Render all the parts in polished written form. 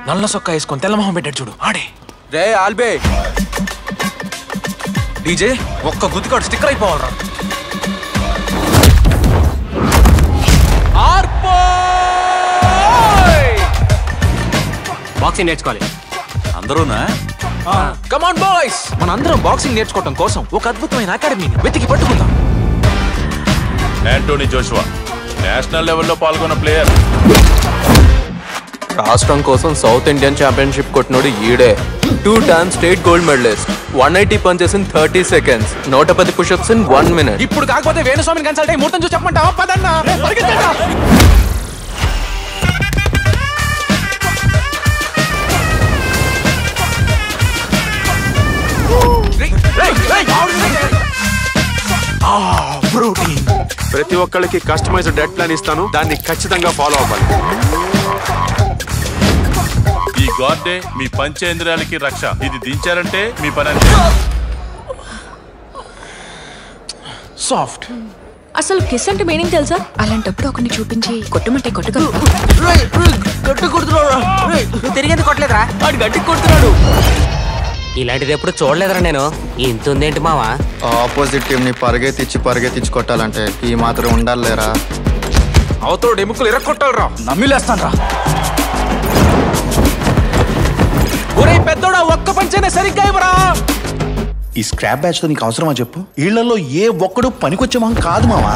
నల్ల సొక్క వేసుకొని తెల్ల మొహం పెట్టాడు చూడు ఆడే. రే ఆల్బే డీజే ఒక్క గుద్దుకాడు స్టిక్కర్ అయిపోవాలరా. బాక్సింగ్ నేర్చుకోవాలి అందరూనా? కమ్ ఆన్ బాయ్స్, మనందరం బాక్సింగ్ నేర్చుకోవడం కోసం ఒక అద్భుతమైన అకాడమీని వెతికి పట్టుకుందాం. యాంటోనీ జోషువా నేషనల్ లెవెల్లో పాల్గొన్న ప్లేయర్. రాష్ట్రం కోసం సౌత్ ఇండియన్ ఛాంపియన్షిప్ కొట్టినోడు ఈడే. 2 times state gold medalist. 180 punches in 30 seconds. 110 push-ups in 1 minute. ఇప్పుడు కాకపోతే వేణుస్వామిని కన్సల్ట్ అయ్యి ముహూర్తం చూసి చెప్పమంటావా? పదన్నా ప్రతి ఒక్కళ్ళకి కస్టమైజ్డ్ డైట్ ప్లాన్ ఇస్తాను, దాన్ని ఖచ్చితంగా ఫాలో అవ్వాలి. ఈ గార్డే మీ పంచేంద్రియాలకి రక్ష. ఇది దించారంటే మీ పని అంతే. సాఫ్ట్. అసలు కిస్ అంటే మీనింగ్ తెలుసా? అలాంటప్పుడు ఒకరిని చూపించి కొట్టుమంటే కొట్టగలరు. గట్టి కొడుతున్నాడు. తిరిగేది కొట్టలేదురా, వాడు గట్టి కొడుతున్నాడు. ఇలాంటిది ఎప్పుడు చూడలేదురా నేను. ఇంత ఉందేంటి మావా? ఆపోజిట్ టీం ని పరిగెత్తించి కొట్టాలంటే ఈ మాత్రం ఉండాలిరా. అవతోడు ఎముకలు ఎరక్కొట్టాలరా. నమ్మిలేస్తాను రా. ఒరే పెద్దోడా, ఒక్క పంచైనా సరిగ్గా ఇవ్వరా. ఈ స్క్రాప్ బ్యాచ్ తో నీకు అవసరమా చెప్పు? వీళ్లలో ఏ ఒక్కడు పనికొచ్చే మొహం కాదు మావా.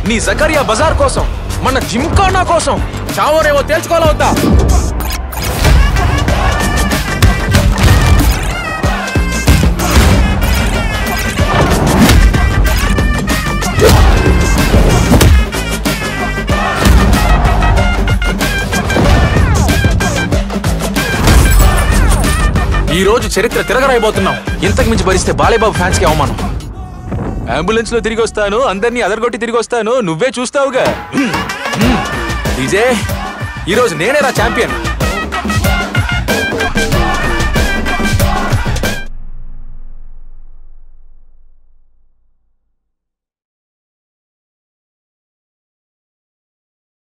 నీ జకరియా బజార్ కోసం, మన జిమ్ఖానా కోసం చావరేవో తేల్చుకోవాలవుతా. ఈ రోజు చరిత్ర తిరగరాయబోతున్నాం. ఇంతకు మించి భరిస్తే బాలేబాబు ఫ్యాన్స్ కి అవమానం. అంబులెన్స్ లో తిరిగి వస్తాను, అందరినీ అదరగొట్టి తిరిగి వస్తాను, నువ్వే చూస్తావుగా. డీజే ఈరోజు నేనేరా ఛాంపియన్.